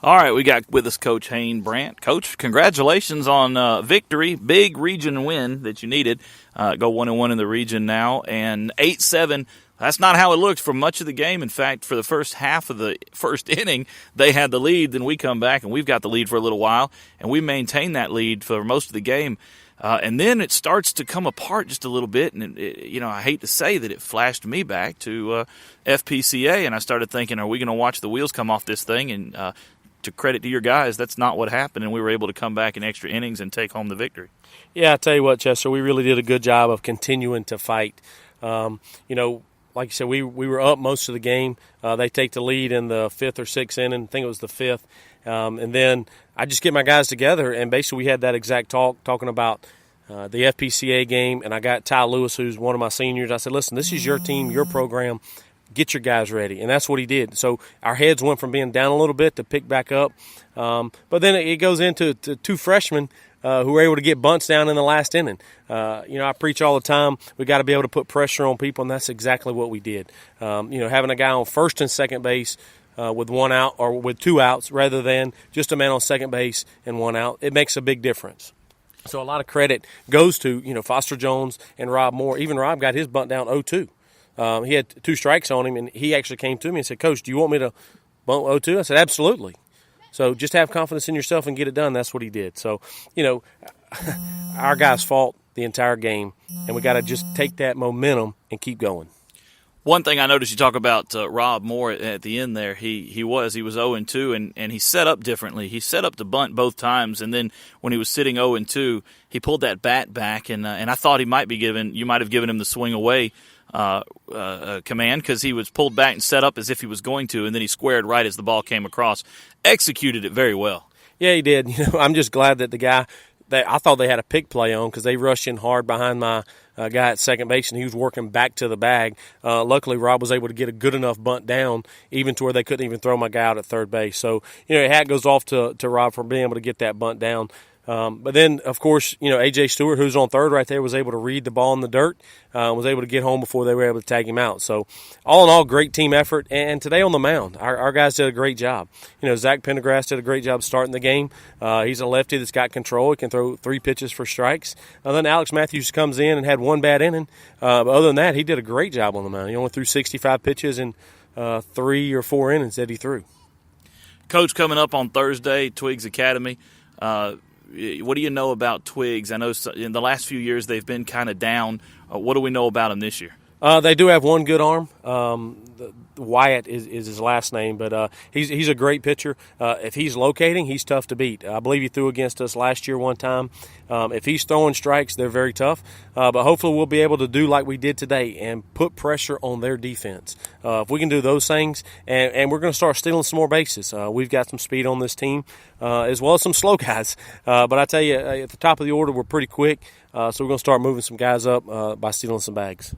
All right, we got with us Coach Hayne Brandt. Coach, congratulations on victory, big region win that you needed. Go 1-1 in the region now, and 8-7. That's not how it looked for much of the game. In fact, for the first half of the first inning, they had the lead. Then we come back, and we've got the lead for a little while, and we maintain that lead for most of the game. And then it starts to come apart just a little bit, and I hate to say that it flashed me back to FPCA, and I started thinking, are we going to watch the wheels come off this thing? And to credit to your guys, that's not what happened, and we were able to come back in extra innings and take home the victory. Yeah, I tell you what, Chester, we really did a good job of continuing to fight. Like you said, we were up most of the game. They take the lead in the fifth or sixth inning. I think it was the fifth. And then I just get my guys together, and basically we had that exact talking about the FPCA game, and I got Ty Lewis, who's one of my seniors. I said, listen, this is your team, your program. Get your guys ready. And that's what he did. So our heads went from being down a little bit to pick back up. But then it goes into two freshmen who were able to get bunts down in the last inning. I preach all the time, we got to be able to put pressure on people, and that's exactly what we did. Having a guy on first and second base with one out or with two outs rather than just a man on second base and one out, it makes a big difference. So a lot of credit goes to, Foster Jones and Rob Moore. Even Rob got his bunt down 0-2. He had two strikes on him, and he actually came to me and said, Coach, do you want me to bunt 0-2? I said, absolutely. So just have confidence in yourself and get it done. That's what he did. So, our guys fought the entire game, and we got to just take that momentum and keep going. One thing I noticed you talk about Rob Moore at the end there, he was 0-2, and he set up differently. He set up the bunt both times, and then when he was sitting 0-2, he pulled that bat back, and I thought you might have given him the swing away command because he was pulled back and set up as if he was going to, and then he squared right as the ball came across. Executed it very well. Yeah, he did. I'm just glad that the guy I thought they had a pick play on because they rushed in hard behind my guy at second base, and he was working back to the bag. Luckily, Rob was able to get a good enough bunt down even to where they couldn't even throw my guy out at third base. So, hat goes off to Rob for being able to get that bunt down. But then, of course, A.J. Stewart, who's on third right there, was able to read the ball in the dirt, was able to get home before they were able to tag him out. So, all in all, great team effort. And today on the mound, our guys did a great job. Zach Pendergrass did a great job starting the game. He's a lefty that's got control. He can throw 3 pitches for strikes. Then Alex Matthews comes in and had one bad inning. But other than that, he did a great job on the mound. He only threw 65 pitches in 3 or 4 innings that he threw. Coach, coming up on Thursday, Twiggs Academy. What do you know about Twiggs? I know in the last few years they've been kind of down. What do we know about them this year? They do have one good arm. Wyatt is his last name, but he's a great pitcher. If he's locating, he's tough to beat. I believe he threw against us last year one time. If he's throwing strikes, they're very tough. But hopefully we'll be able to do like we did today and put pressure on their defense. If we can do those things, and we're going to start stealing some more bases. We've got some speed on this team, as well as some slow guys. But I tell you, at the top of the order, we're pretty quick. So we're going to start moving some guys up by stealing some bags.